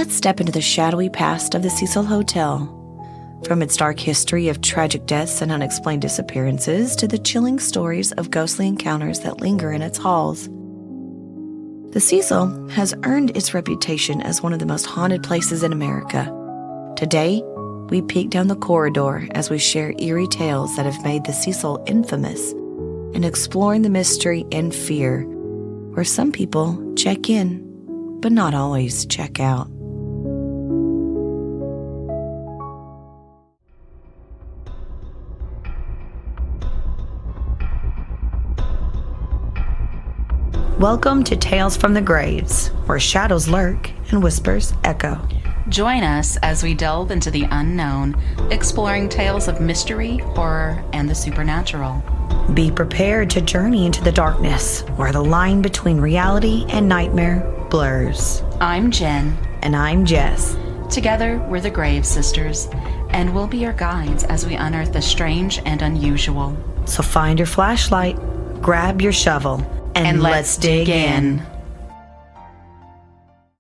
let's step into the shadowy past of the Cecil Hotel. From its dark history of tragic deaths and unexplained disappearances to the chilling stories of ghostly encounters that linger in its halls. The Cecil has earned its reputation as one of the most haunted places in America. Today, we peek down the corridor as we share eerie tales that have made the Cecil infamous and exploring the mystery and fear, where some people check in, but not always check out. Welcome to Tales from the Graves, where shadows lurk and whispers echo. Join us as we delve into the unknown, exploring tales of mystery, horror, and the supernatural. Be prepared to journey into the darkness, where the line between reality and nightmare blurs. I'm Jen. And I'm Jess. Together, we're the Grave Sisters, and we'll be your guides as we unearth the strange and unusual. So find your flashlight, grab your shovel, and let's dig in.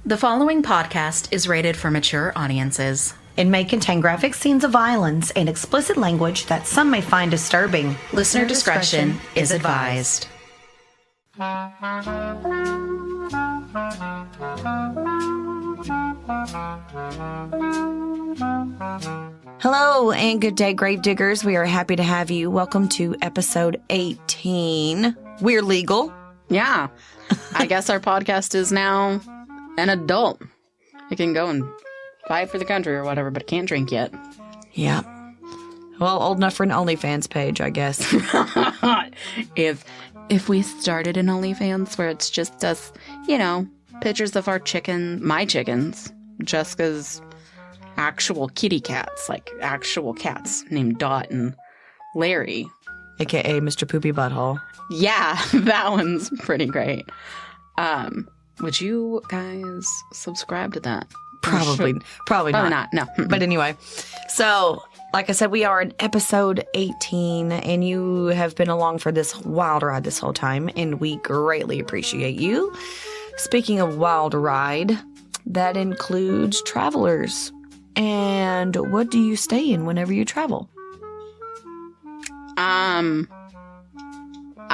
The following podcast is rated for mature audiences. It may contain graphic scenes of violence and explicit language that some may find disturbing. Listener discretion is advised. Hello and good day, grave diggers. We are happy to have you. Welcome to episode 18. We're legal. Yeah. I guess our podcast is now an adult. It can go and fight for the country or whatever, but it can't drink yet. Yeah. Well, old enough for an OnlyFans page, I guess. If we started an OnlyFans where it's just us, pictures of our my chickens, Jessica's actual kitty cats, like actual cats named Dot and Larry. AKA Mr. Poopy Butthole. Yeah, that one's pretty great. Would you guys subscribe to that? Probably not. No. But anyway, so like I said, we are in episode 18, and you have been along for this wild ride this whole time, and we greatly appreciate you. Speaking of wild ride, that includes travelers. And what do you stay in whenever you travel?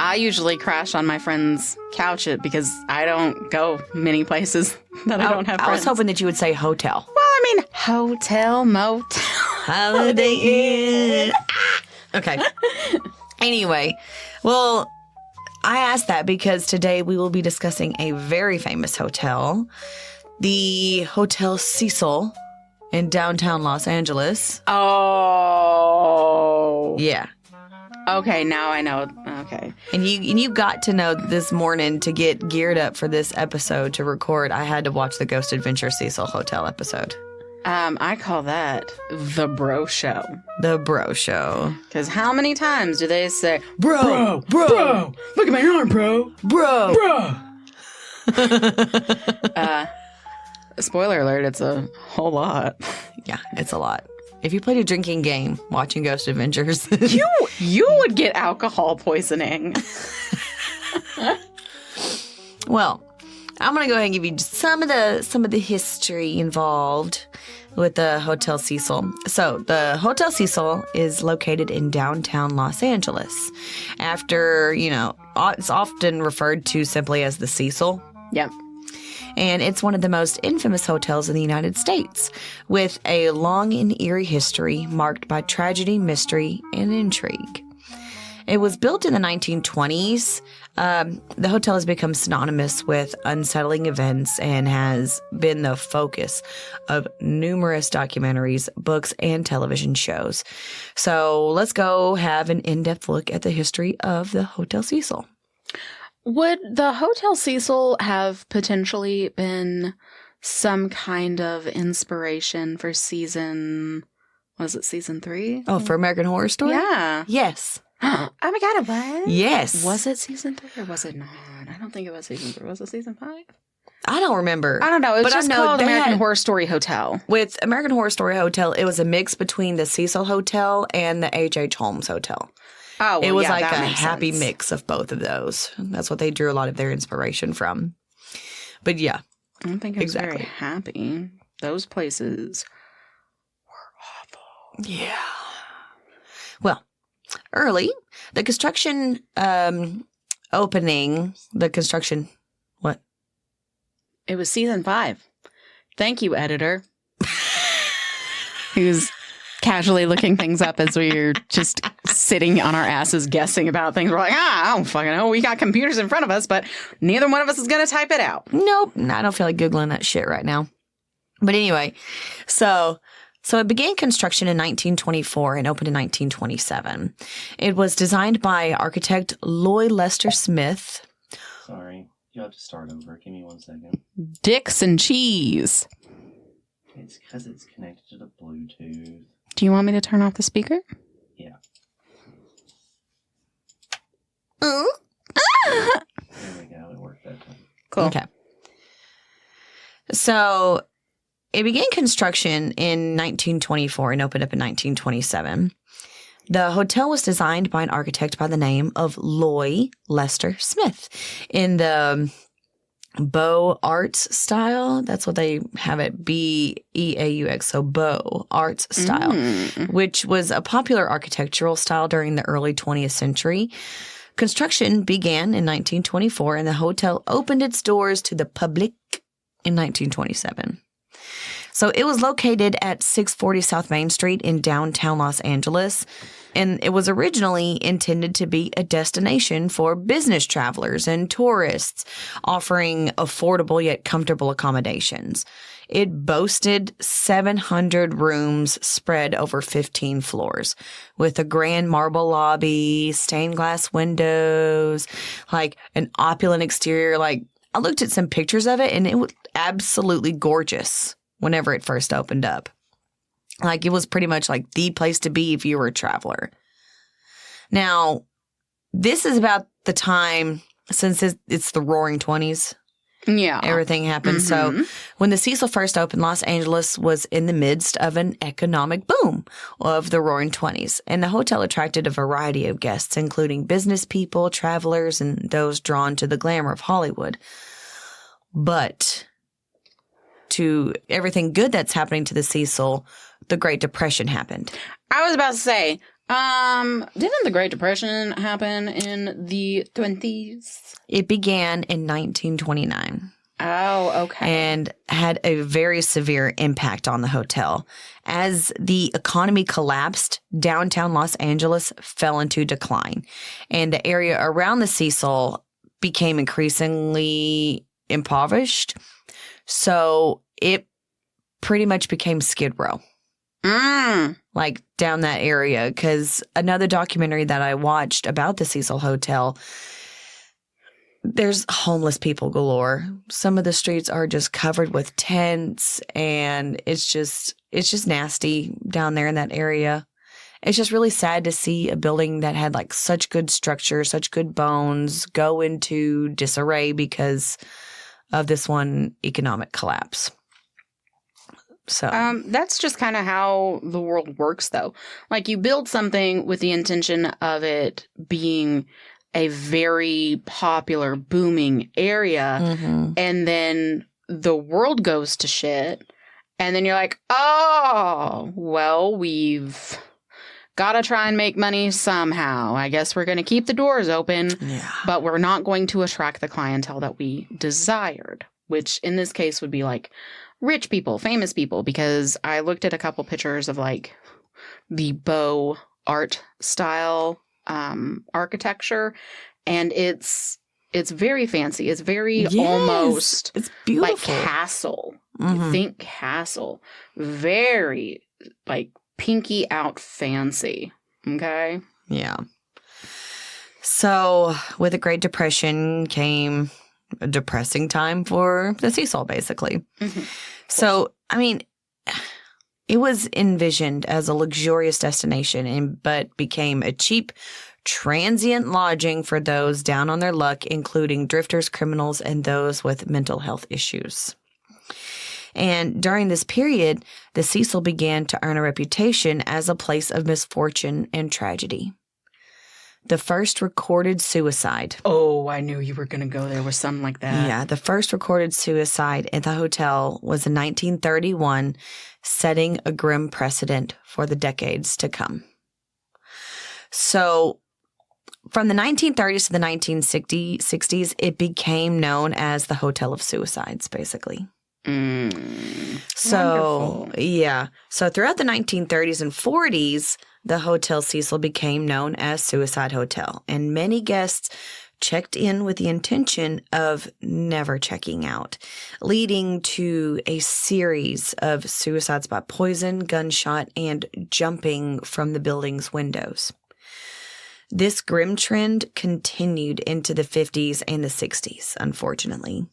I usually crash on my friend's couch because I don't go many places that I don't have friends. I was hoping that you would say hotel. Well, I mean, hotel, motel. Holiday Inn. Okay. Anyway, well, I asked that because today we will be discussing a very famous hotel, the Hotel Cecil in downtown Los Angeles. Oh. Yeah. Okay, now I know. Okay. And you got to know this morning to get geared up for this episode to record. I had to watch the Ghost Adventure Cecil Hotel episode. I call that the bro show. The bro show. Because how many times do they say, bro, look at my arm, bro, bro. Spoiler alert, it's a whole lot. Yeah, it's a lot. If you played a drinking game watching Ghost Adventures, you would get alcohol poisoning. Well, I'm gonna go ahead and give you just some of the history involved with the Hotel Cecil. So the Hotel Cecil is located in downtown Los Angeles. After it's often referred to simply as the Cecil. Yep. And it's one of the most infamous hotels in the United States, with a long and eerie history marked by tragedy, mystery, and intrigue. It was built in the 1920s. The hotel has become synonymous with unsettling events and has been the focus of numerous documentaries, books, and television shows. So let's go have an in-depth look at the history of the Hotel Cecil. Would the Hotel Cecil have potentially been some kind of inspiration for season 3? Oh, for American Horror Story? Yeah. Yes. Oh my God, it was? Yes. Was it season 3 or was it not? I don't think it was season 3. Was it season 5? I don't remember. I don't know. It was just called American Horror Story Hotel. With American Horror Story Hotel, it was a mix between the Cecil Hotel and the H.H. Holmes Hotel. Oh, well, it was yeah, like a makes happy sense. mix of both of those. That's what they drew a lot of their inspiration from. But yeah. I don't think it was exactly. very happy. Those places were awful. Yeah. Well, early, the construction what? It was season 5. Thank you, editor. He was casually looking things up as we were just sitting on our asses guessing about things. We're like, I don't fucking know. We got computers in front of us, but neither one of us is going to type it out. Nope. I don't feel like Googling that shit right now. But anyway, so it began construction in 1924 and opened in 1927. It was designed by architect Lloyd Lester Smith. Sorry. You'll have to start over. Give me 1 second. Dicks and cheese. It's because it's connected to the Bluetooth. Do you want me to turn off the speaker? Yeah. Uh? There we go. It worked that time. Cool. Okay. So it began construction in 1924 and opened up in 1927. The hotel was designed by an architect by the name of Lloyd Lester Smith in the Beaux Arts style. That's what they have it, Beaux, so Beaux Arts style, which was a popular architectural style during the early 20th century. Construction began in 1924 and the hotel opened its doors to the public in 1927. So it was located at 640 South Main Street in downtown Los Angeles, and it was originally intended to be a destination for business travelers and tourists, offering affordable yet comfortable accommodations. It boasted 700 rooms spread over 15 floors with a grand marble lobby, stained glass windows, like an opulent exterior. Like, I looked at some pictures of it and it was absolutely gorgeous whenever it first opened up. Like, it was pretty much like the place to be if you were a traveler. Now, this is about the time, since it's the Roaring 20s. Yeah. Everything happened. So when the Cecil first opened, Los Angeles was in the midst of an economic boom of the Roaring 20s. And the hotel attracted a variety of guests, including business people, travelers, and those drawn to the glamour of Hollywood. But to everything good that's happening to the Cecil, the Great Depression happened. I was about to say, didn't the Great Depression happen in the 20s? It began in 1929. Oh, okay. And had a very severe impact on the hotel. As the economy collapsed, downtown Los Angeles fell into decline. And the area around the Cecil became increasingly impoverished. So it pretty much became Skid Row. Like down that area. Because another documentary that I watched about the Cecil Hotel, there's homeless people galore. Some of the streets are just covered with tents, and it's just nasty down there in that area. It's just really sad to see a building that had like such good structure, such good bones go into disarray because of this one economic collapse. So that's just kind of how the world works, though. Like, you build something with the intention of it being a very popular, booming area, and then the world goes to shit, and then you're like, oh, well, we've got to try and make money somehow. I guess we're going to keep the doors open, but we're not going to attract the clientele that we desired, which in this case would be like rich people, famous people, because I looked at a couple pictures of like the Beaux art style architecture, and it's very fancy. It's very almost, it's beautiful, like castle. Think castle, very like pinky out fancy. Okay. Yeah. So with the Great Depression came a depressing time for the Cecil, basically. So, I mean, it was envisioned as a luxurious destination, but became a cheap, transient lodging for those down on their luck, including drifters, criminals, and those with mental health issues. And during this period, the Cecil began to earn a reputation as a place of misfortune and tragedy. the first recorded suicide. Oh, I knew you were going to go there with something like that. Yeah, the first recorded suicide at the hotel was in 1931, setting a grim precedent for the decades to come. So, from the 1930s to the 1960s, it became known as the Hotel of Suicides, basically. So, Wonderful. yeah. So, throughout the 1930s and 40s, the Hotel Cecil became known as Suicide Hotel, and many guests checked in with the intention of never checking out, leading to a series of suicides by poison, gunshot, and jumping from the building's windows. This grim trend continued into the 50s and the 60s, unfortunately.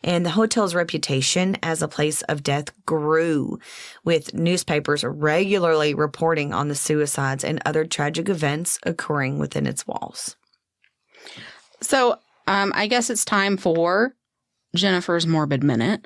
And the hotel's reputation as a place of death grew, with newspapers regularly reporting on the suicides and other tragic events occurring within its walls. So, I guess it's time for Jennifer's Morbid Minute,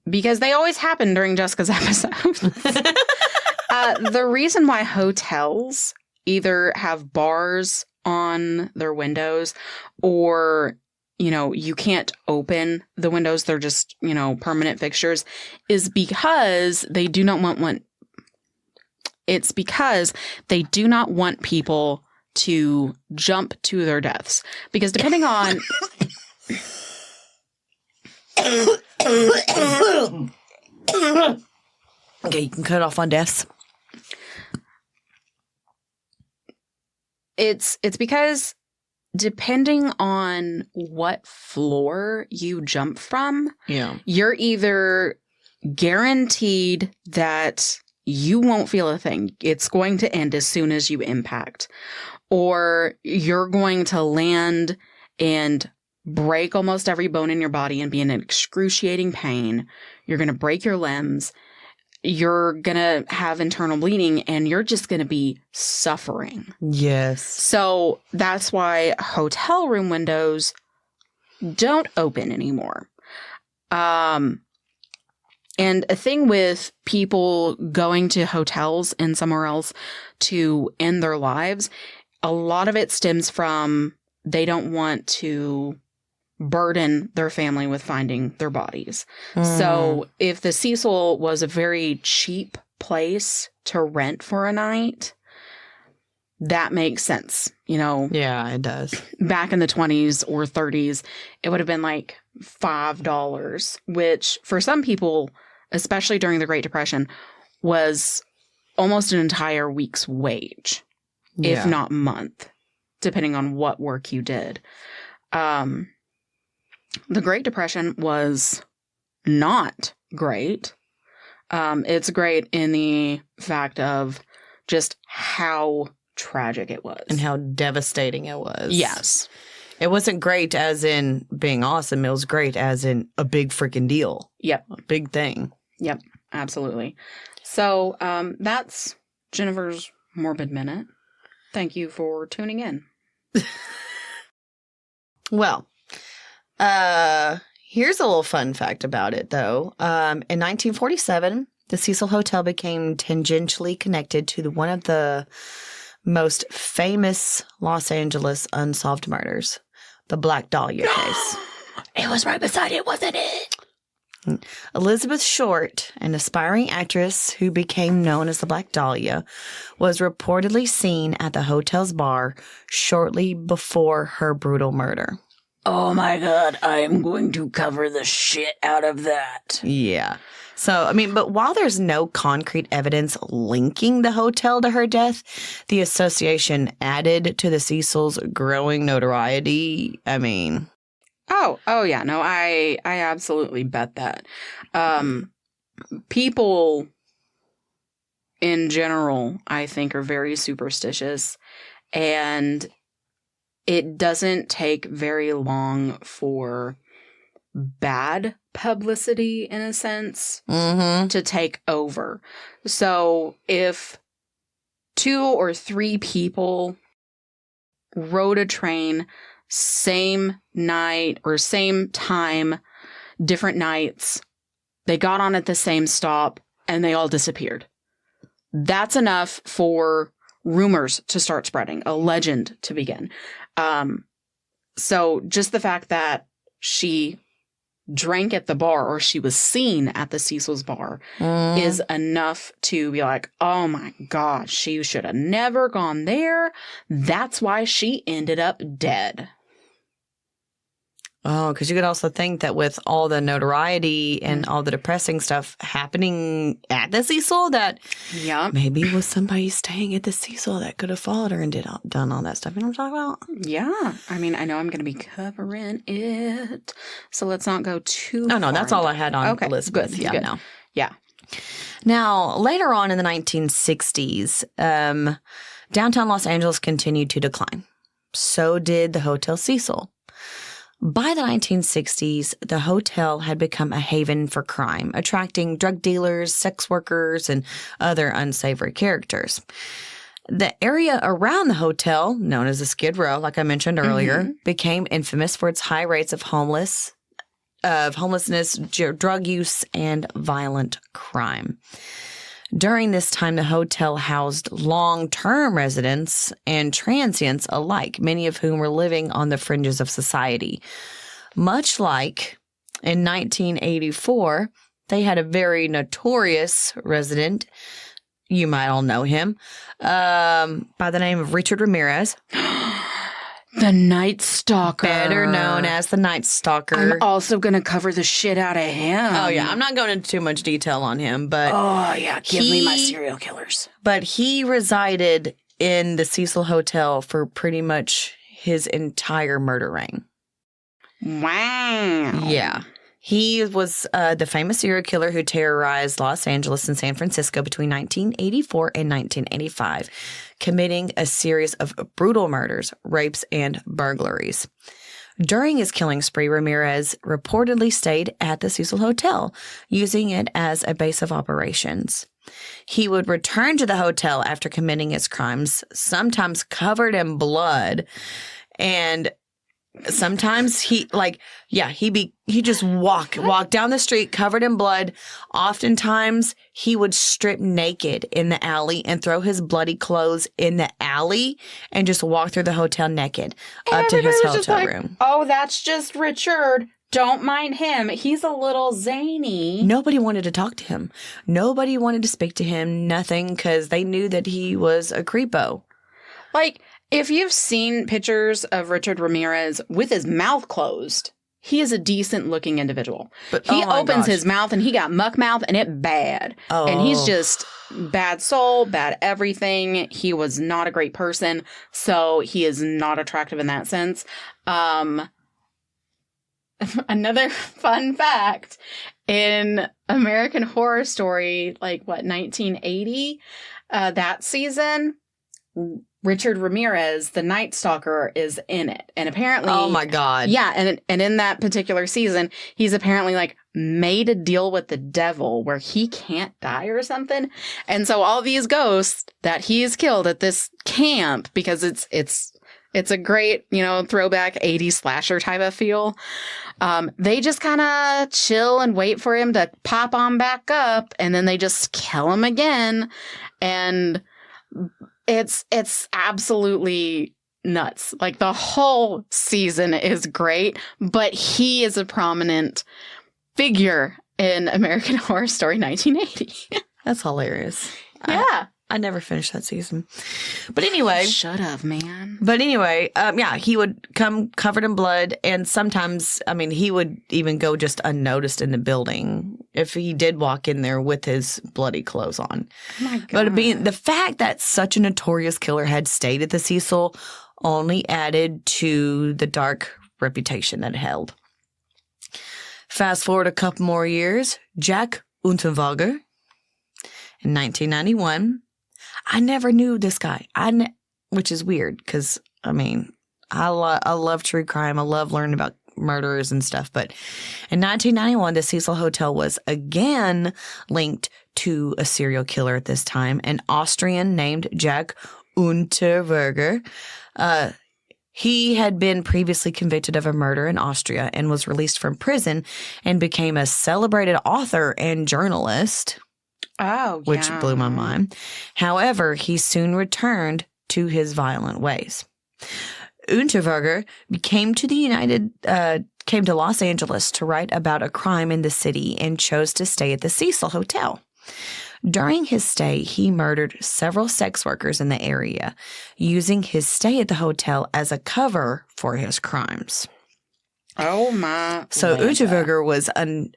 because they always happen during Jessica's episodes. The reason why hotels either have bars on their windows or, you can't open the windows, they're just, permanent fixtures, is because they do not want it's because they do not want people to jump to their deaths. Because depending on Okay, you can cut off on deaths. It's because depending on what floor you jump from, you're either guaranteed that you won't feel a thing. It's going to end as soon as you impact. Or you're going to land and break almost every bone in your body and be in excruciating pain. You're going to break your limbs. You're going to have internal bleeding, and you're just going to be suffering. Yes. So that's why hotel room windows don't open anymore. And a thing with people going to hotels and somewhere else to end their lives, a lot of it stems from they don't want to burden their family with finding their bodies. So if the Cecil was a very cheap place to rent for a night, that makes sense. Yeah, it does. Back in the 20s or 30s, it would have been like $5, which for some people, especially during the Great Depression, was almost an entire week's wage, if not month, depending on what work you did. The Great Depression was not great. It's great in the fact of just how tragic it was. And how devastating it was. Yes. It wasn't great as in being awesome. It was great as in a big freaking deal. Yep. A big thing. Yep. Absolutely. So that's Jennifer's Morbid Minute. Thank you for tuning in. Well, here's a little fun fact about it, though. In 1947, the Cecil Hotel became tangentially connected to one of the most famous Los Angeles unsolved murders, the Black Dahlia case. It was right beside it, wasn't it? Elizabeth Short, an aspiring actress who became known as the Black Dahlia, was reportedly seen at the hotel's bar shortly before her brutal murder. Oh my God, I am going to cover the shit out of that. Yeah. So, but while there's no concrete evidence linking the hotel to her death, the association added to the Cecil's growing notoriety. Oh yeah, no, I absolutely bet that. People in general, I think, are very superstitious, and it doesn't take very long for bad publicity, in a sense, to take over. So if 2 or 3 people rode a train same night or same time, different nights, they got on at the same stop, and they all disappeared, that's enough for rumors to start spreading, a legend to begin. So just the fact that she drank at the bar, or she was seen at the Cecil's bar, is enough to be like, oh my gosh, she should have never gone there. That's why she ended up dead. Oh, because you could also think that with all the notoriety and all the depressing stuff happening at the Cecil, that maybe was somebody staying at the Cecil that could have followed her and done all that stuff. You know what I'm talking about? Yeah. I mean, I know I'm going to be covering it, so let's not go too far. No, that's all I had on Elizabeth. Good, yeah, good. no. Yeah. Now, later on in the 1960s, downtown Los Angeles continued to decline. So did the Hotel Cecil. By the 1960s, the hotel had become a haven for crime, attracting drug dealers, sex workers, and other unsavory characters. The area around the hotel, known as the Skid Row, like I mentioned earlier, became infamous for its high rates of homelessness, drug use, and violent crime. During this time, the hotel housed long-term residents and transients alike, many of whom were living on the fringes of society. Much like in 1984, they had a very notorious resident, you might all know him, by the name of Richard Ramirez. The Night Stalker. Better known as the Night Stalker. I'm also going to cover the shit out of him. Oh, yeah. I'm not going into too much detail on him, but... Oh, yeah. Give me my serial killers. But he resided in the Cecil Hotel for pretty much his entire murder reign. Wow. Yeah. He was the famous serial killer who terrorized Los Angeles and San Francisco between 1984 and 1985, committing a series of brutal murders, rapes, and burglaries. During his killing spree, Ramirez reportedly stayed at the Cecil Hotel, using it as a base of operations. He would return to the hotel after committing his crimes, sometimes covered in blood, and sometimes he just walk down the street covered in blood. Oftentimes he would strip naked in the alley and throw his bloody clothes in the alley and just walk through the hotel naked up to his hotel room. Oh, that's just Richard. Don't mind him. He's a little zany. Nobody wanted to talk to him. Nobody wanted to speak to him. Nothing, because they knew that he was a creepo. Like, if you've seen pictures of Richard Ramirez with his mouth closed, he is a decent-looking individual. But he opens his mouth, and he got muck mouth, and it bad. Oh. And he's just bad soul, bad everything. He was not a great person, so he is not attractive in that sense. Another fun fact, in American Horror Story, 1980, that season, Richard Ramirez, the Night Stalker, is in it. And apparently... Oh, my God. Yeah, and in that particular season, he's apparently, made a deal with the devil where he can't die or something. And so all these ghosts that he's killed at this camp, because it's a great, throwback 80s slasher type of feel, they just kind of chill and wait for him to pop on back up, and then they just kill him again. And... It's absolutely nuts. The whole season is great, but he is a prominent figure in American Horror Story 1980. That's hilarious. Yeah. I never finished that season. But anyway. Should have, man. But anyway, he would come covered in blood, and sometimes, he would even go just unnoticed in the building if he did walk in there with his bloody clothes on. Oh my God. But the fact that such a notorious killer had stayed at the Cecil only added to the dark reputation that it held. Fast forward a couple more years, Jack Unterweger, in 1991. I never knew this guy, which is weird because, I love true crime. I love learning about murderers and stuff. But in 1991, the Cecil Hotel was again linked to a serial killer at this time, an Austrian named Jack Unterweger. He had been previously convicted of a murder in Austria and was released from prison and became a celebrated author and journalist. Oh, yeah. which blew my mind. However, he soon returned to his violent ways. Unterweger came to Los Angeles to write about a crime in the city and chose to stay at the Cecil Hotel. During his stay, he murdered several sex workers in the area, using his stay at the hotel as a cover for his crimes. Oh, my. So Lanta. Unterweger was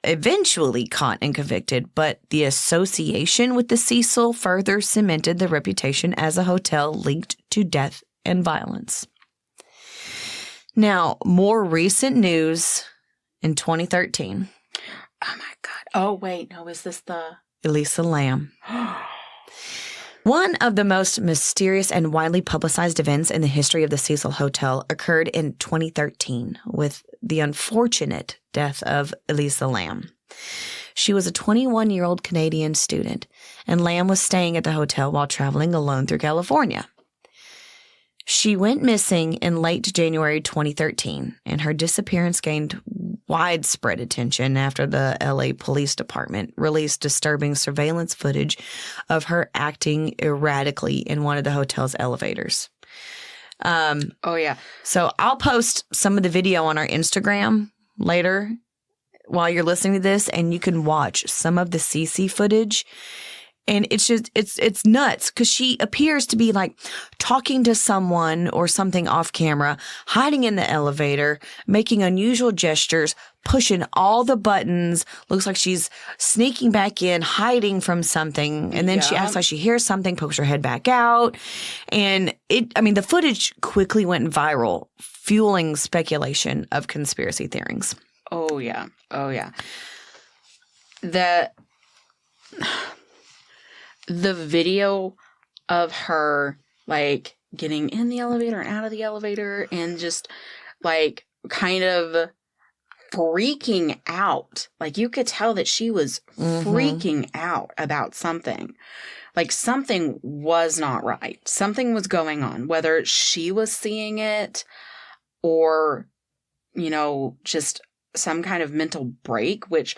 eventually caught and convicted, but the association with the Cecil further cemented the reputation as a hotel linked to death and violence. Now, more recent news in 2013. Oh, my God. Oh, wait. No, is this the... Elisa Lam. One of the most mysterious and widely publicized events in the history of the Cecil Hotel occurred in 2013 with the unfortunate death of Elisa Lam. She was a 21-year-old Canadian student, and Lam was staying at the hotel while traveling alone through California. She went missing in late January 2013, and her disappearance gained widespread attention after the LA Police Department released disturbing surveillance footage of her acting erratically in one of the hotel's elevators. Oh, yeah. So I'll post some of the video on our Instagram later while you're listening to this, and you can watch some of the CC footage. And it's just, it's nuts because she appears to be like talking to someone or something off camera, hiding in the elevator, making unusual gestures, pushing all the buttons. Looks like she's sneaking back in, hiding from something. And then she acts like she hears something, pokes her head back out. And the footage quickly went viral, fueling speculation of conspiracy theories. Oh, yeah. Oh, yeah. The video of her, like, getting in the elevator and out of the elevator and just, like, kind of freaking out. Like, you could tell that she was freaking out about something. Like, something was not right. Something was going on. Whether she was seeing it or, just some kind of mental break, which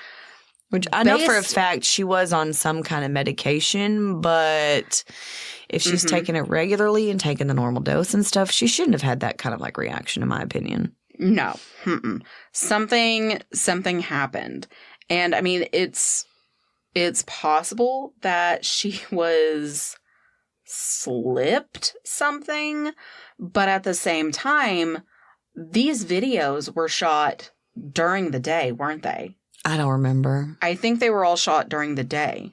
I know for a fact she was on some kind of medication, but if she's taking it regularly and taking the normal dose and stuff, she shouldn't have had that kind of like reaction, in my opinion. No. Something happened. And I mean, it's possible that she was slipped something, but at the same time, these videos were shot during the day, weren't they? I don't remember. I think they were all shot during the day.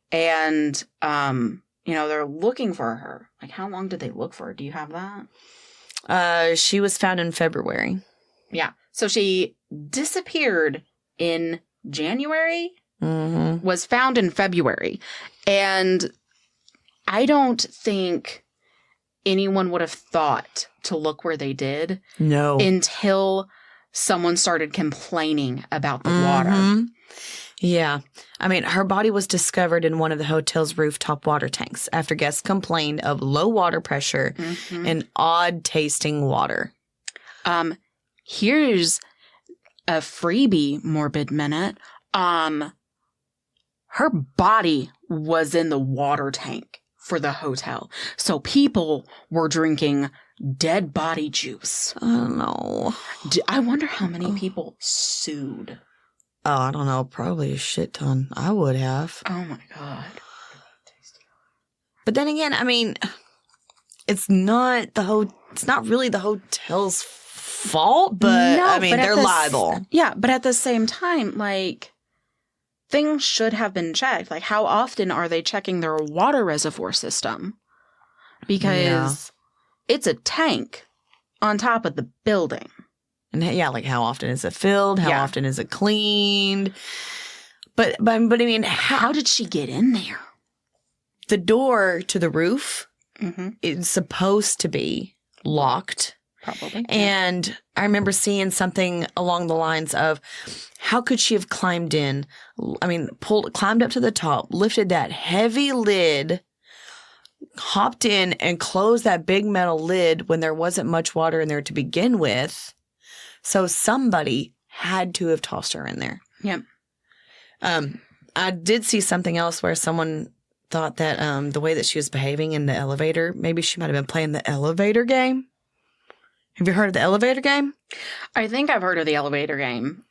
And, they're looking for her. Like, how long did they look for her? Do you have that? She was found in February. Yeah. So she disappeared in January, was found in February. And I don't think anyone would have thought to look where they did. No. Until someone started complaining about the water. Yeah. I mean, her body was discovered in one of the hotel's rooftop water tanks after guests complained of low water pressure and odd tasting water. Here's a freebie morbid minute. Her body was in the water tank for the hotel. So people were drinking dead body juice. I don't know. I wonder how many people sued. Oh, I don't know. Probably a shit ton. I would have. Oh my God. But then again, I mean, it's not really the hotel's fault, but no, I mean, they're liable. Yeah, but at the same time, like, things should have been checked. Like, how often are they checking their water reservoir system? Because it's a tank on top of the building. And yeah, like how often is it filled? How often is it cleaned? But I mean, how did she get in there? The door to the roof is supposed to be locked. Probably. And I remember seeing something along the lines of, how could she have climbed in? I mean, climbed up to the top, lifted that heavy lid, hopped in and closed that big metal lid when there wasn't much water in there to begin with. So somebody had to have tossed her in there. Yep. I did see something else where someone thought that the way that she was behaving in the elevator, maybe she might have been playing the elevator game. Have you heard of the elevator game? I think I've heard of the elevator game.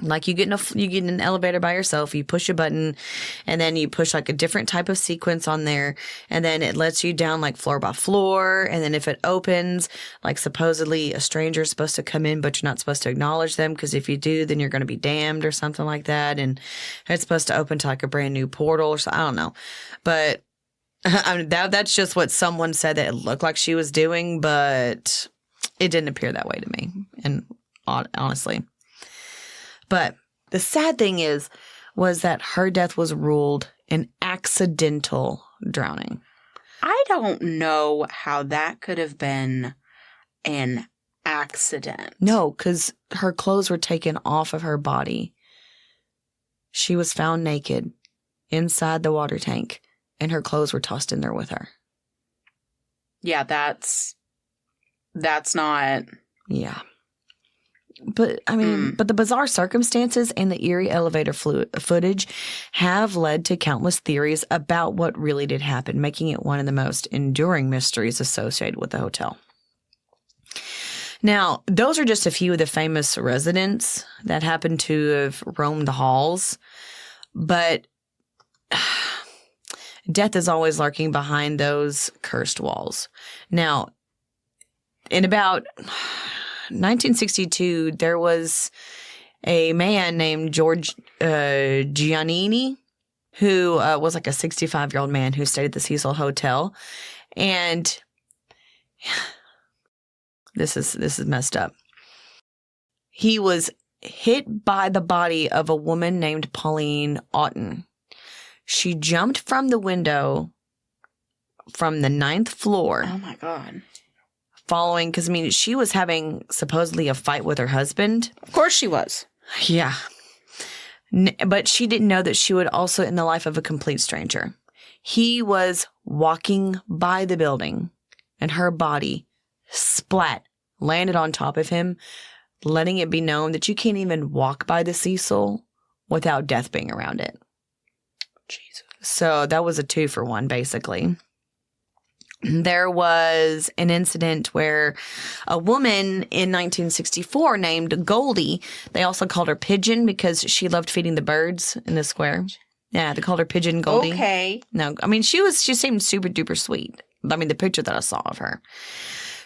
Like you get in an elevator by yourself, you push a button, and then you push like a different type of sequence on there, and then it lets you down like floor by floor, and then if it opens, like supposedly a stranger is supposed to come in, but you're not supposed to acknowledge them, because if you do, then you're going to be damned or something like that, and it's supposed to open to like a brand new portal or something. I don't know. But I mean, that's just what someone said that it looked like she was doing, but it didn't appear that way to me, and honestly. But the sad thing was that her death was ruled an accidental drowning. I don't know how that could have been an accident. No, because her clothes were taken off of her body. She was found naked inside the water tank, and her clothes were tossed in there with her. Yeah, that's not... Yeah. But, I mean, but the bizarre circumstances and the eerie elevator footage have led to countless theories about what really did happen, making it one of the most enduring mysteries associated with the hotel. Now, those are just a few of the famous residents that happen to have roamed the halls, but death is always lurking behind those cursed walls. Now, in about 1962, there was a man named George Giannini who was like a 65-year-old man who stayed at the Cecil Hotel. And this is messed up. He was hit by the body of a woman named Pauline Otten. She jumped from the window from the 9th floor. Oh, my God. Following, because, I mean, she was having supposedly a fight with her husband. Of course she was. Yeah. But she didn't know that she would also end the life of a complete stranger. He was walking by the building, and her body, splat, landed on top of him, letting it be known that you can't even walk by the Cecil without death being around it. Jesus. So that was a 2-for-1, basically. There was an incident where a woman in 1964 named Goldie, they also called her Pigeon because she loved feeding the birds in the square. Yeah, they called her Pigeon Goldie. Okay. No, I mean, she seemed super duper sweet. I mean, the picture that I saw of her.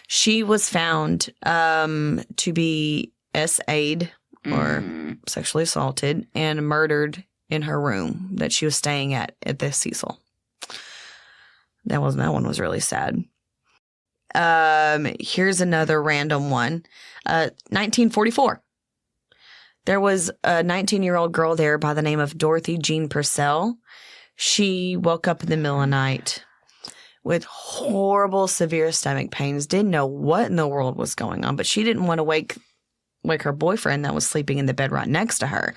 She was found to be SA'd or sexually assaulted and murdered in her room that she was staying at the Cecil. That one was really sad. Here's another random one. 1944. There was a 19-year-old girl there by the name of Dorothy Jean Purcell. She woke up in the middle of the night with horrible, severe stomach pains. Didn't know what in the world was going on, but she didn't want to wake her boyfriend that was sleeping in the bed right next to her.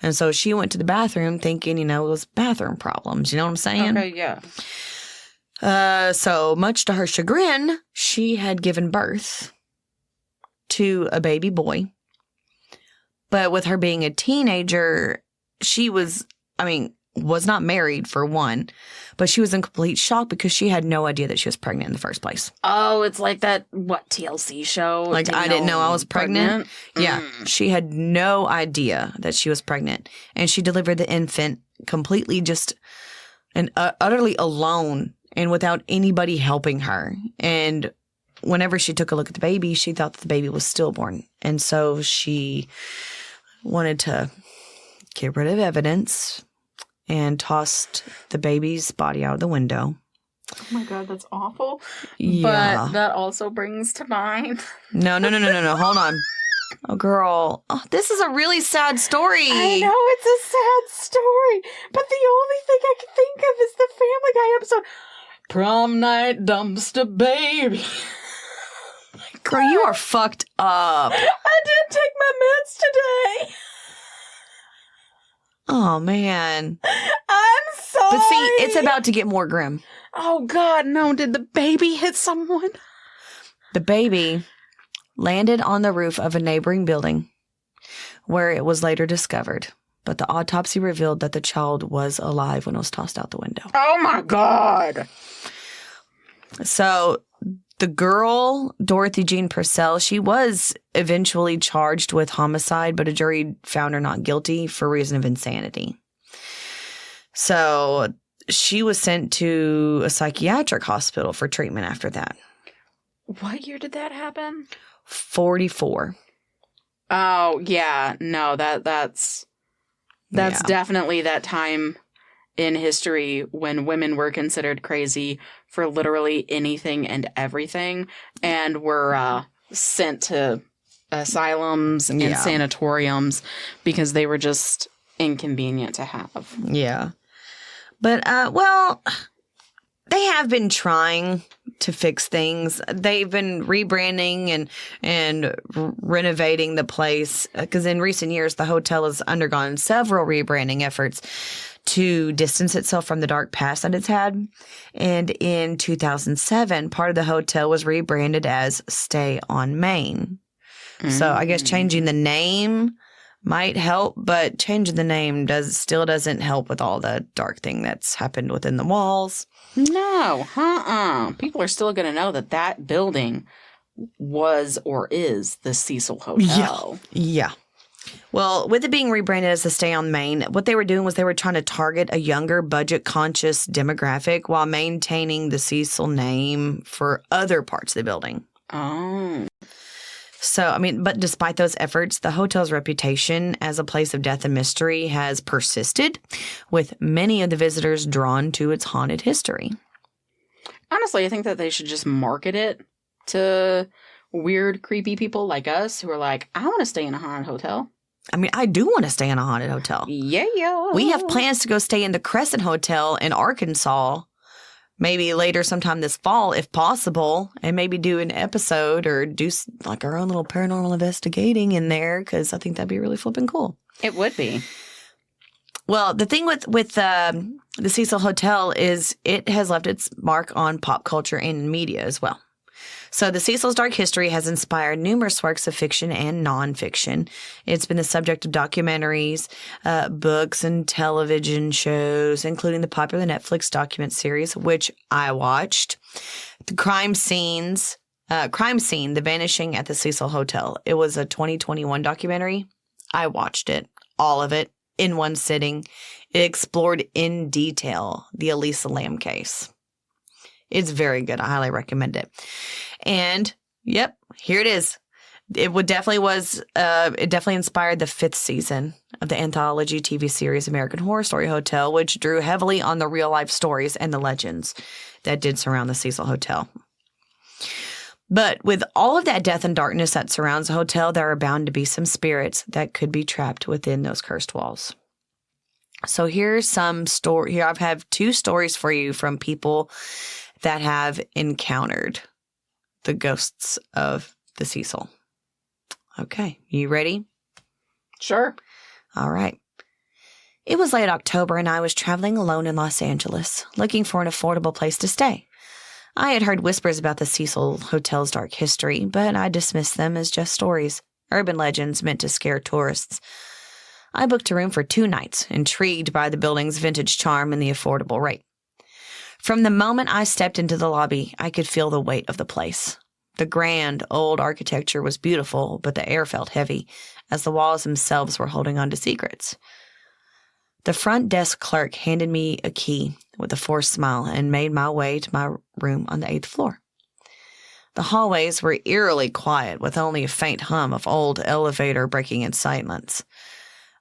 And so she went to the bathroom thinking, it was bathroom problems. You know what I'm saying? Okay, yeah. So much to her chagrin, she had given birth to a baby boy. But with her being a teenager, she was not married for one, but she was in complete shock because she had no idea that she was pregnant in the first place. Oh, it's like that, TLC show? Like, I didn't know I was pregnant. Yeah. She had no idea that she was pregnant. And she delivered the infant completely just and utterly alone and without anybody helping her. And whenever she took a look at the baby, she thought that the baby was stillborn. And so she wanted to get rid of evidence and tossed the baby's body out the window. Oh my God, that's awful. Yeah. But that also brings to mind. No. Hold on. Oh, girl. Oh, this is a really sad story. I know it's a sad story, but the only thing I can think of is the Family Guy episode, Prom Night Dumpster Baby. Girl, you are fucked up. I did take my meds today. Oh, man. I'm sorry. But see, it's about to get more grim. Oh, God, no. Did the baby hit someone? The baby landed on the roof of a neighboring building where it was later discovered but the autopsy revealed that the child was alive when it was tossed out the window. Oh, my God. So the girl, Dorothy Jean Purcell, she was eventually charged with homicide, but a jury found her not guilty for reason of insanity. So she was sent to a psychiatric hospital for treatment after that. What year did that happen? 44. Oh, yeah. No, that's definitely that time in history when women were considered crazy for literally anything and everything and were sent to asylums and sanatoriums because they were just inconvenient to have. Yeah. But, they have been trying to fix things. They've been rebranding and renovating the place because in recent years, the hotel has undergone several rebranding efforts to distance itself from the dark past that it's had. And in 2007, part of the hotel was rebranded as Stay on Main. So I guess changing the name might help, but changing the name still doesn't help with all the dark thing that's happened within the walls. No, people are still going to know that building was or is the Cecil Hotel. Yeah. Well, with it being rebranded as the Stay on Main, what they were doing was they were trying to target a younger, budget-conscious demographic while maintaining the Cecil name for other parts of the building. Oh. So, but despite those efforts, the hotel's reputation as a place of death and mystery has persisted, with many of the visitors drawn to its haunted history. Honestly, I think that they should just market it to weird, creepy people like us who are like, I want to stay in a haunted hotel. I do want to stay in a haunted hotel. Yeah. We have plans to go stay in the Crescent Hotel in Arkansas, maybe later sometime this fall, if possible, and maybe do an episode or do like our own little paranormal investigating in there because I think that'd be really flipping cool. It would be. Well, the thing with the Cecil Hotel is it has left its mark on pop culture and media as well. So the Cecil's dark history has inspired numerous works of fiction and nonfiction. It's been the subject of documentaries, books, and television shows, including the popular Netflix document series, which I watched. The Crime Scene, The Vanishing at the Cecil Hotel. It was a 2021 documentary. I watched it, all of it, in one sitting. It explored in detail the Elisa Lam case. It's very good. I highly recommend it. And yep, here it is. It definitely inspired the 5th season of the anthology TV series American Horror Story Hotel, which drew heavily on the real life stories and the legends that did surround the Cecil Hotel. But with all of that death and darkness that surrounds the hotel, there are bound to be some spirits that could be trapped within those cursed walls. So here's some story. Here I have 2 stories for you from people that have encountered the ghosts of the Cecil. Okay, you ready? Sure. All right. It was late October and I was traveling alone in Los Angeles, looking for an affordable place to stay. I had heard whispers about the Cecil Hotel's dark history, but I dismissed them as just stories, urban legends meant to scare tourists. I booked a room for 2 nights, intrigued by the building's vintage charm and the affordable rate. From the moment I stepped into the lobby, I could feel the weight of the place. The grand, old architecture was beautiful, but the air felt heavy, as the walls themselves were holding on to secrets. The front desk clerk handed me a key with a forced smile and made my way to my room on the 8th floor. The hallways were eerily quiet, with only a faint hum of old elevator breaking in silence.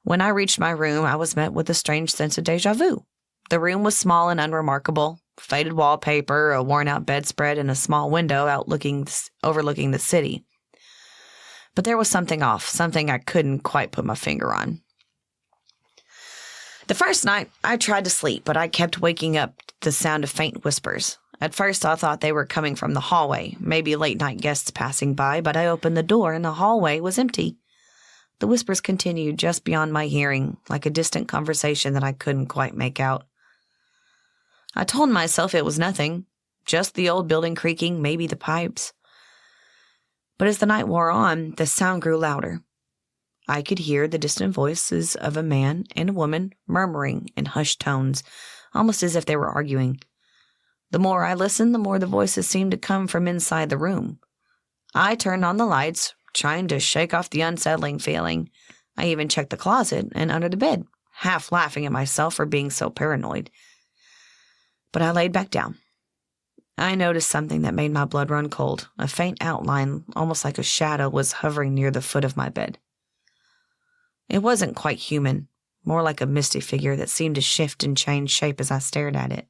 When I reached my room, I was met with a strange sense of déjà vu. The room was small and unremarkable. Faded wallpaper, a worn-out bedspread, and a small window overlooking the city. But there was something off, something I couldn't quite put my finger on. The first night, I tried to sleep, but I kept waking up to the sound of faint whispers. At first, I thought they were coming from the hallway, maybe late-night guests passing by, but I opened the door and the hallway was empty. The whispers continued just beyond my hearing, like a distant conversation that I couldn't quite make out. I told myself it was nothing, just the old building creaking, maybe the pipes. But as the night wore on, the sound grew louder. I could hear the distant voices of a man and a woman murmuring in hushed tones, almost as if they were arguing. The more I listened, the more the voices seemed to come from inside the room. I turned on the lights, trying to shake off the unsettling feeling. I even checked the closet and under the bed, half laughing at myself for being so paranoid. But I laid back down. I noticed something that made my blood run cold. A faint outline, almost like a shadow, was hovering near the foot of my bed. It wasn't quite human, more like a misty figure that seemed to shift and change shape as I stared at it.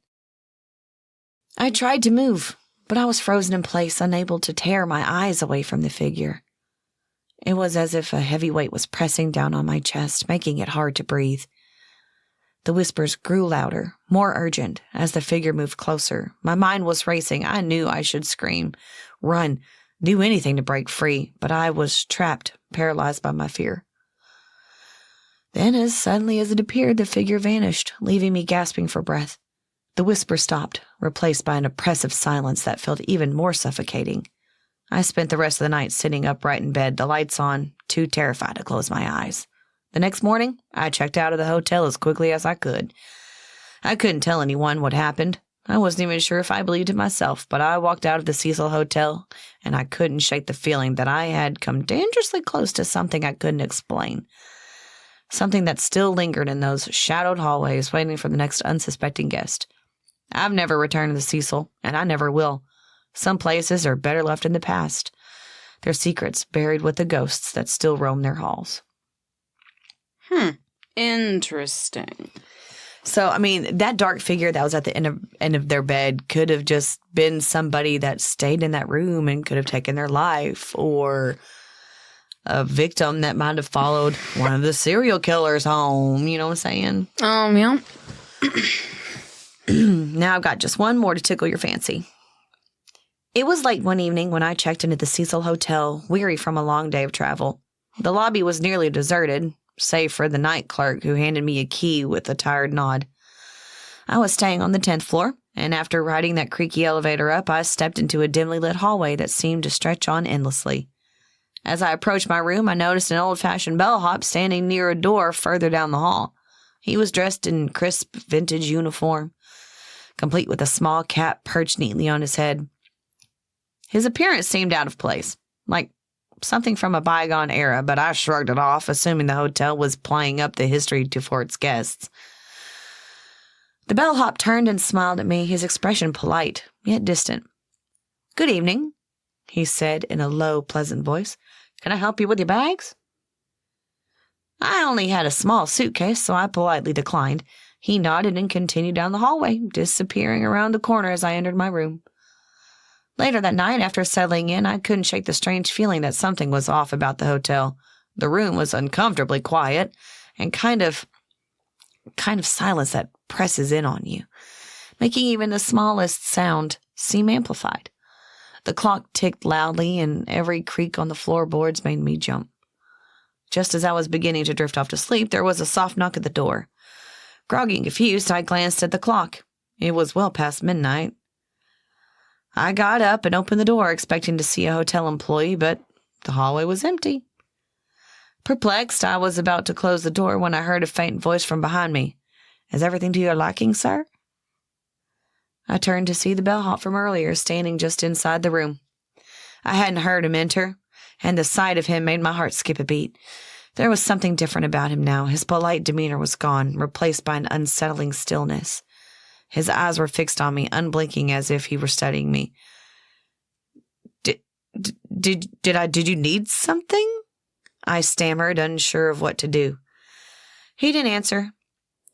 I tried to move, but I was frozen in place, unable to tear my eyes away from the figure. It was as if a heavy weight was pressing down on my chest, making it hard to breathe. The whispers grew louder, more urgent, as the figure moved closer. My mind was racing. I knew I should scream, run, do anything to break free, but I was trapped, paralyzed by my fear. Then, as suddenly as it appeared, the figure vanished, leaving me gasping for breath. The whisper stopped, replaced by an oppressive silence that felt even more suffocating. I spent the rest of the night sitting upright in bed, the lights on, too terrified to close my eyes. The next morning, I checked out of the hotel as quickly as I could. I couldn't tell anyone what happened. I wasn't even sure if I believed it myself, but I walked out of the Cecil Hotel, and I couldn't shake the feeling that I had come dangerously close to something I couldn't explain. Something that still lingered in those shadowed hallways, waiting for the next unsuspecting guest. I've never returned to the Cecil, and I never will. Some places are better left in the past, their secrets buried with the ghosts that still roam their halls. Interesting. So, I mean, that dark figure that was at the end of their bed could have just been somebody that stayed in that room and could have taken their life, or a victim that might have followed one of the serial killers home. You know what I'm saying? Yeah. Now I've got just one more to tickle your fancy. It was late one evening when I checked into the Cecil Hotel, weary from a long day of travel. The lobby was nearly deserted, save for the night clerk who handed me a key with a tired nod. I was staying on the 10th floor, and after riding that creaky elevator up, I stepped into a dimly lit hallway that seemed to stretch on endlessly. As I approached my room, I noticed an old-fashioned bellhop standing near a door further down the hall. He was dressed in crisp vintage uniform, complete with a small cap perched neatly on his head. His appearance seemed out of place, like something from a bygone era, but I shrugged it off, assuming the hotel was playing up the history for its guests. The bellhop turned and smiled at me, his expression polite, yet distant. "Good evening," he said in a low, pleasant voice. "Can I help you with your bags?" I only had a small suitcase, so I politely declined. He nodded and continued down the hallway, disappearing around the corner as I entered my room. Later that night, after settling in, I couldn't shake the strange feeling that something was off about the hotel. The room was uncomfortably quiet, and kind of silence that presses in on you, making even the smallest sound seem amplified. The clock ticked loudly, and every creak on the floorboards made me jump. Just as I was beginning to drift off to sleep, there was a soft knock at the door. Groggy and confused, I glanced at the clock. It was well past midnight. I got up and opened the door, expecting to see a hotel employee, but the hallway was empty. Perplexed, I was about to close the door when I heard a faint voice from behind me. "Is everything to your liking, sir?" I turned to see the bellhop from earlier standing just inside the room. I hadn't heard him enter, and the sight of him made my heart skip a beat. There was something different about him now. His polite demeanor was gone, replaced by an unsettling stillness. His eyes were fixed on me, unblinking as if he were studying me. Did you need something?" I stammered, unsure of what to do. He didn't answer.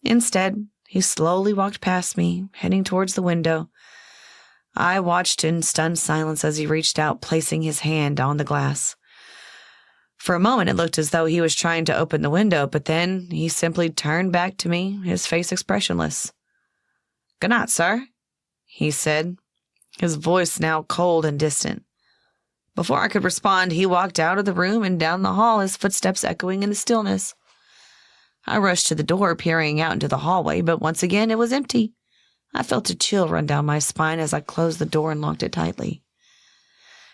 Instead, he slowly walked past me, heading towards the window. I watched in stunned silence as he reached out, placing his hand on the glass. For a moment, it looked as though he was trying to open the window, but then he simply turned back to me, his face expressionless. "Good night, sir," he said, his voice now cold and distant. Before I could respond, he walked out of the room and down the hall, his footsteps echoing in the stillness. I rushed to the door, peering out into the hallway, but once again it was empty. I felt a chill run down my spine as I closed the door and locked it tightly.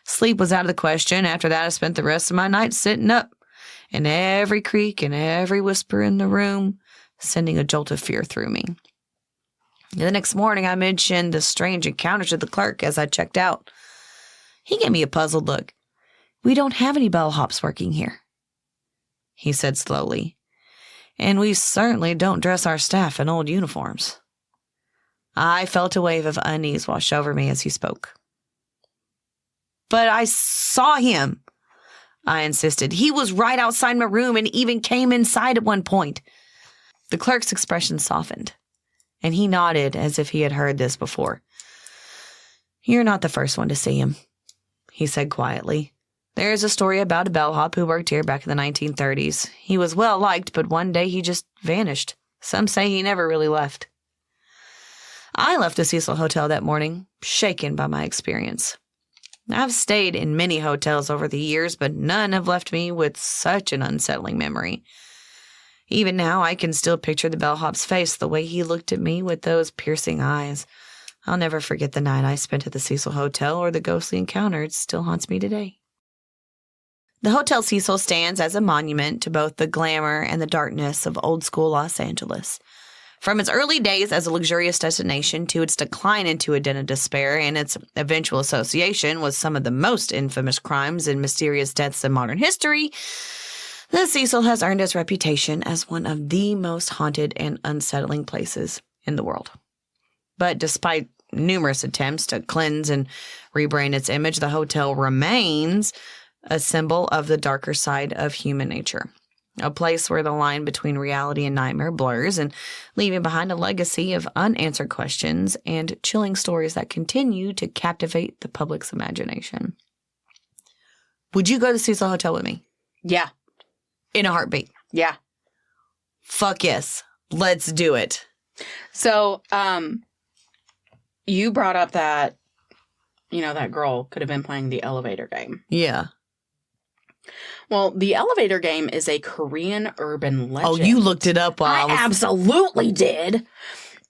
Sleep was out of the question. After that, I spent the rest of my night sitting up, and every creak and every whisper in the room sending a jolt of fear through me. The next morning, I mentioned the strange encounter to the clerk as I checked out. He gave me a puzzled look. "We don't have any bellhops working here," he said slowly, "and we certainly don't dress our staff in old uniforms." I felt a wave of unease wash over me as he spoke. "But I saw him," I insisted. "He was right outside my room and even came inside at one point." The clerk's expression softened, and he nodded as if he had heard this before. "You're not the first one to see him," he said quietly. "There is a story about a bellhop who worked here back in the 1930s. He was well liked, but one day he just vanished. Some say he never really left." I left the Cecil Hotel that morning, shaken by my experience. I've stayed in many hotels over the years, but none have left me with such an unsettling memory. Even now, I can still picture the bellhop's face, the way he looked at me with those piercing eyes. I'll never forget the night I spent at the Cecil Hotel or the ghostly encounter. It still haunts me today. The Hotel Cecil stands as a monument to both the glamour and the darkness of old-school Los Angeles. From its early days as a luxurious destination to its decline into a den of despair and its eventual association with some of the most infamous crimes and mysterious deaths in modern history, the Cecil has earned its reputation as one of the most haunted and unsettling places in the world. But despite numerous attempts to cleanse and rebrand its image, the hotel remains a symbol of the darker side of human nature. A place where the line between reality and nightmare blurs and leaving behind a legacy of unanswered questions and chilling stories that continue to captivate the public's imagination. Would you go to the Cecil Hotel with me? Yeah. In a heartbeat? Yeah. Fuck yes. Let's do it. So, you brought up that, that girl could have been playing the elevator game. Yeah. Well, the elevator game is a Korean urban legend. Oh, you looked it up while I absolutely did.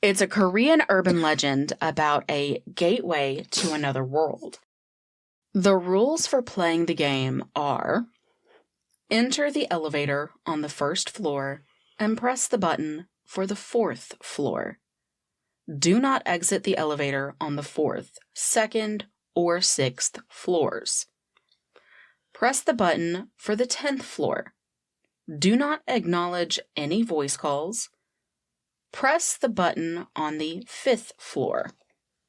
It's a Korean urban legend about a gateway to another world. The rules for playing the game are: enter the elevator on the first floor and press the button for the fourth floor. Do not exit the elevator on the fourth, second, or sixth floors. Press the button for the 10th floor. Do not acknowledge any voice calls. Press the button on the 5th floor,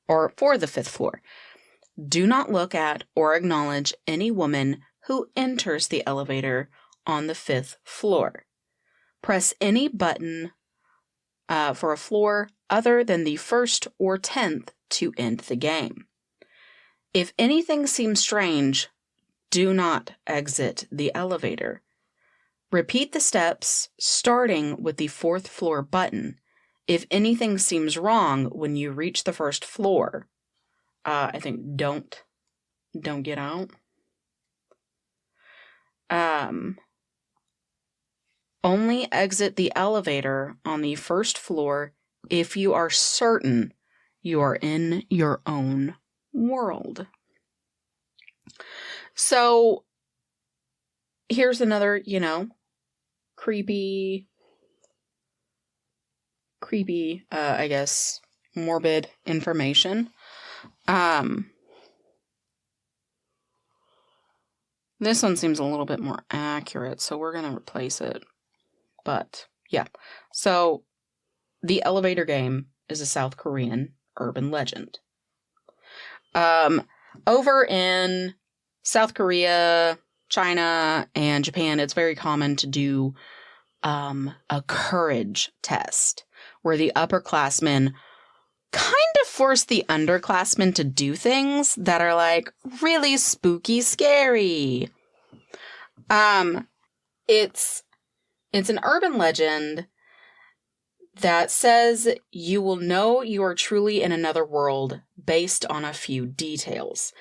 or for the 5th floor. Do not look at or acknowledge any woman who enters the elevator on the 5th floor. Press any button for a floor other than the 1st or 10th to end the game. If anything seems strange, do not exit the elevator. Repeat the steps, starting with the 4th floor button. If anything seems wrong when you reach the 1st floor, I think don't get out. Only exit the elevator on the 1st floor if you are certain you are in your own world. So, here's another, creepy, I guess, morbid information. This one seems a little bit more accurate, so we're going to replace it. But, yeah. So, the elevator game is a South Korean urban legend. Over in South Korea, China, and Japan, it's very common to do a courage test where the upperclassmen kind of force the underclassmen to do things that are like really spooky, scary. It's an urban legend that says you will know you are truly in another world based on a few details.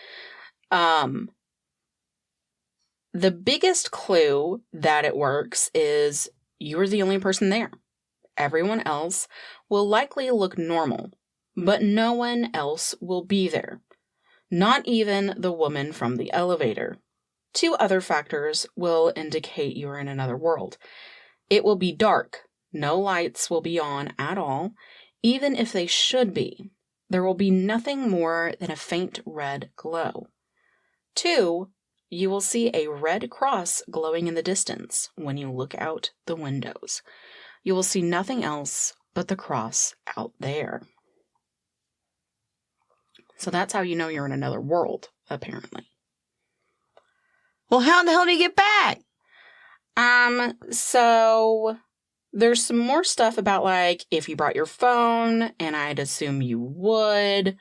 The biggest clue that it works is you're the only person there. Everyone else will likely look normal, but no one else will be there. Not even the woman from the elevator. 2 other factors will indicate you're in another world. It will be dark. No lights will be on at all, even if they should be. There will be nothing more than a faint red glow. 2, you will see a red cross glowing in the distance when you look out the windows. You will see nothing else but the cross out there. So that's how you know you're in another world, apparently. Well, how in the hell do you get back? So there's some more stuff about, like, if you brought your phone, and I'd assume you would,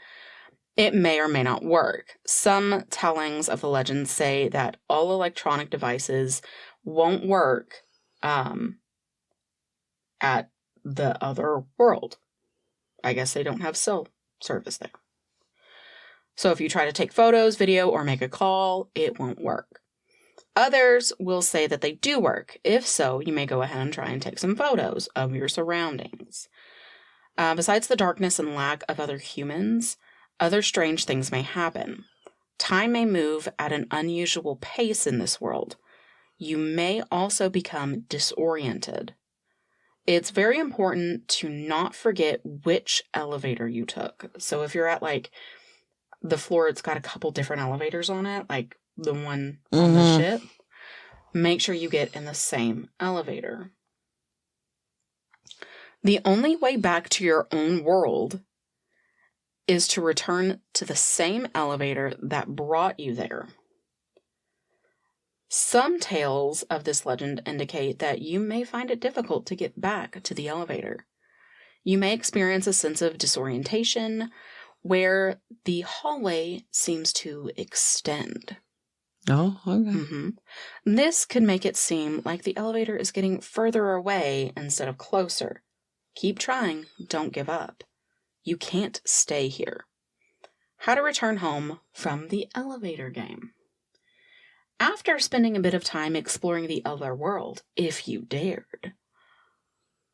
it may or may not work. Some tellings of the legend say that all electronic devices won't work at the other world. I guess they don't have cell service there. So if you try to take photos, video, or make a call, it won't work. Others will say that they do work. If so, you may go ahead and try and take some photos of your surroundings. Besides the darkness and lack of other humans, other strange things may happen. Time may move at an unusual pace in this world. You may also become disoriented. It's very important to not forget which elevator you took. So if you're at, like, the floor, it's got a couple different elevators on it, like the one on the ship, make sure you get in the same elevator. The only way back to your own world is to return to the same elevator that brought you there. Some tales of this legend indicate that you may find it difficult to get back to the elevator. You may experience a sense of disorientation where the hallway seems to extend. Oh, okay. Mm-hmm. This could make it seem like the elevator is getting further away instead of closer. Keep trying. Don't give up. You can't stay here. How to return home from the elevator game. After spending a bit of time exploring the other world, if you dared,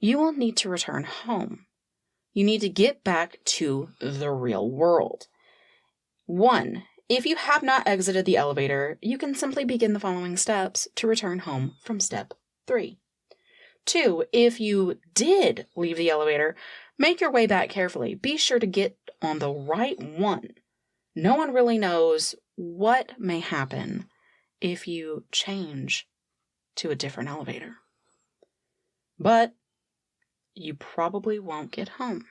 you will need to return home. You need to get back to the real world. 1. If you have not exited the elevator, you can simply begin the following steps to return home from step 3. 2. If you did leave the elevator, make your way back carefully. Be sure to get on the right one. No one really knows what may happen if you change to a different elevator. But you probably won't get home.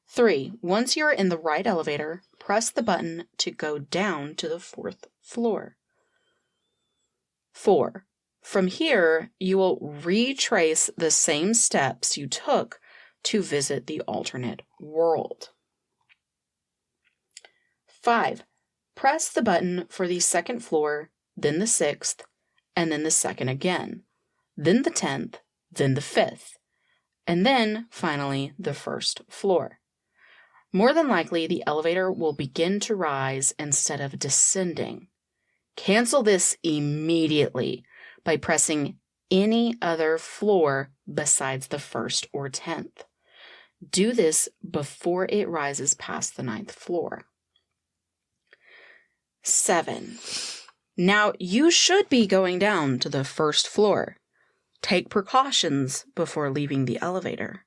3. Once you're in the right elevator, press the button to go down to the 4th floor. 4. From here, you will retrace the same steps you took to visit the alternate world. 5. Press the button for the 2nd floor, then the 6th, and then the 2nd again, then the 10th, then the 5th, and then, finally, the 1st floor. More than likely, the elevator will begin to rise instead of descending. Cancel this immediately by pressing any other floor besides the 1st or 10th. Do this before it rises past the 9th floor. 7. Now, you should be going down to the 1st floor. Take precautions before leaving the elevator.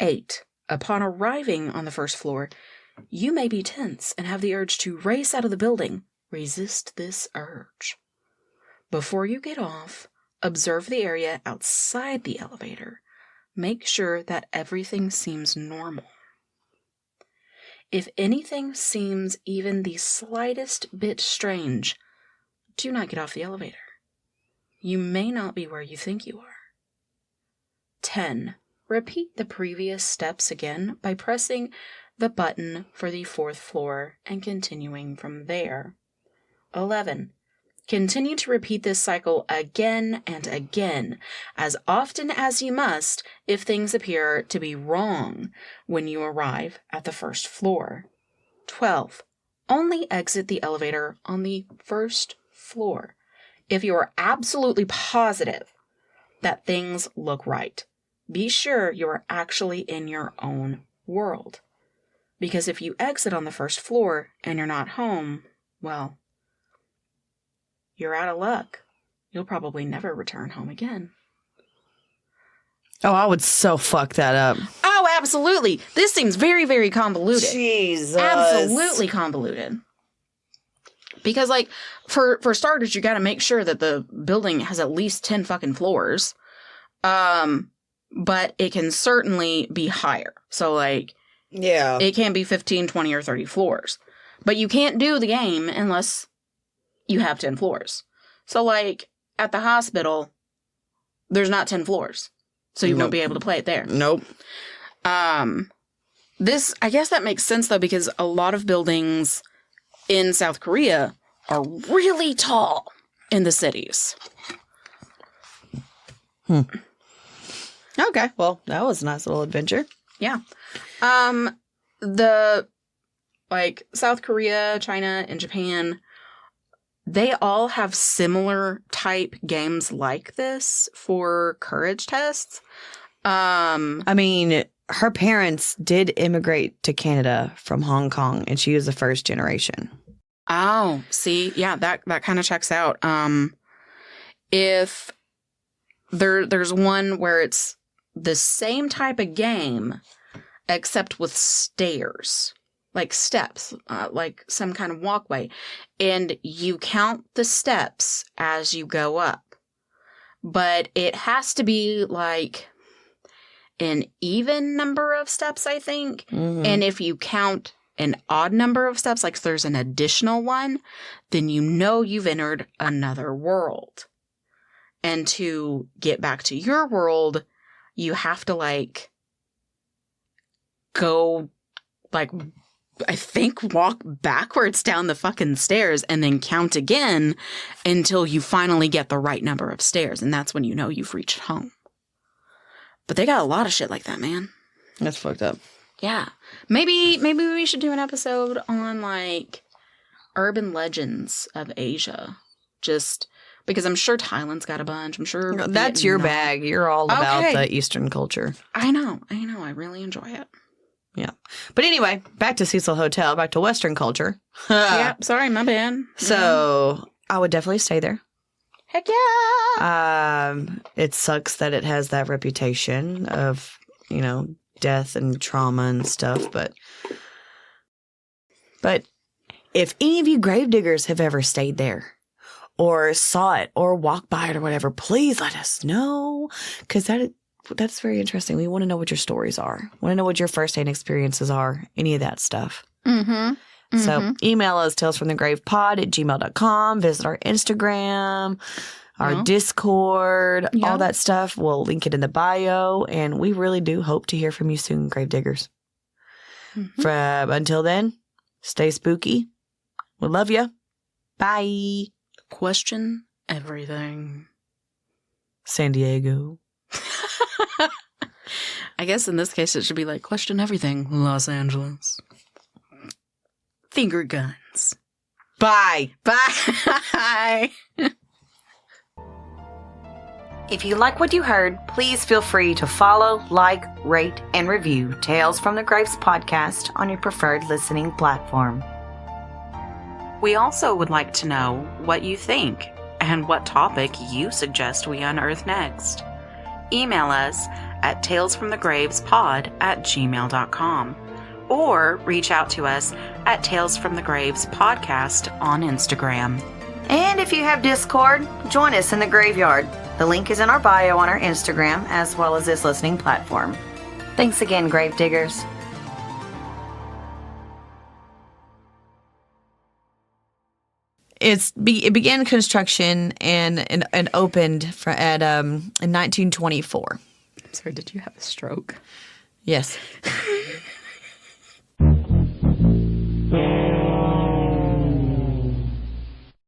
8. Upon arriving on the 1st floor, you may be tense and have the urge to race out of the building. Resist this urge. Before you get off, observe the area outside the elevator. Make sure that everything seems normal. If anything seems even the slightest bit strange, do not get off the elevator. You may not be where you think you are. 10. Repeat the previous steps again by pressing the button for the 4th floor and continuing from there. 11. Continue to repeat this cycle again and again, as often as you must if things appear to be wrong when you arrive at the 1st floor. 12. Only exit the elevator on the 1st floor if you are absolutely positive that things look right. Be sure you are actually in your own world. Because if you exit on the 1st floor and you're not home, well, you're out of luck. You'll probably never return home again. Oh, I would so fuck that up. Oh, absolutely. This seems very, very convoluted. Jesus. Absolutely convoluted. Because, like, for starters, you got to make sure that the building has at least 10 fucking floors. But it can certainly be higher. So, like, yeah, it can be 15, 20, or 30 floors. But you can't do the game unless you have 10 floors. So, like, at the hospital, there's not 10 floors. So you won't be able to play it there. Nope. This, I guess that makes sense, though, because a lot of buildings in South Korea are really tall in the cities. Okay, well, that was a nice little adventure. Yeah. Like, South Korea, China, and Japan, they all have similar type games like this for courage tests. I mean, her parents did immigrate to Canada from Hong Kong, and she was the first generation. Oh, see, yeah, that kind of checks out. If there's one where it's the same type of game, except with stairs, like steps, like some kind of walkway, and you count the steps as you go up. But it has to be like an even number of steps, I think. Mm-hmm. And if you count an odd number of steps, like there's an additional one, then you know you've entered another world. And to get back to your world, you have to, like, go, like, I think walk backwards down the fucking stairs and then count again until you finally get the right number of stairs. And that's when you know you've reached home. But they got a lot of shit like that, man. That's fucked up. Yeah. Maybe we should do an episode on, like, urban legends of Asia. Just because I'm sure Thailand's got a bunch. I'm sure that's Vietnam. Your bag. You're all about the Eastern culture. I know. I really enjoy it. Yeah. But anyway, back to Cecil Hotel, back to Western culture. Yeah, sorry, my bad. So I would definitely stay there. Heck yeah! It sucks that it has that reputation of, you know, death and trauma and stuff, but if any of you gravediggers have ever stayed there or saw it or walked by it or whatever, please let us know, because that's very interesting. We want to know what your stories are. Want to know what your first-hand experiences are, any of that stuff. Mm-hmm. So email us talesfromthegravepod@gmail.com. Visit our Instagram, our Discord, all that stuff. We'll link it in the bio. And we really do hope to hear from you soon, Gravediggers. Until then, stay spooky. We love you. Bye. Question everything. San Diego. I guess in this case it should be like, question everything, Los Angeles. Finger guns. Bye. Bye. If you like what you heard, please feel free to follow, like, rate, and review Tales from the Graves podcast on your preferred listening platform. We also would like to know what you think and what topic you suggest we unearth next. Email us at talesfromthegravespod@gmail.com or reach out to us at Tales from the Graves podcast on Instagram. And if you have Discord, join us in the graveyard. The link is in our bio on our Instagram, as well as this listening platform. Thanks again, Gravediggers. It began construction and opened in 1924. Sorry, did you have a stroke? Yes.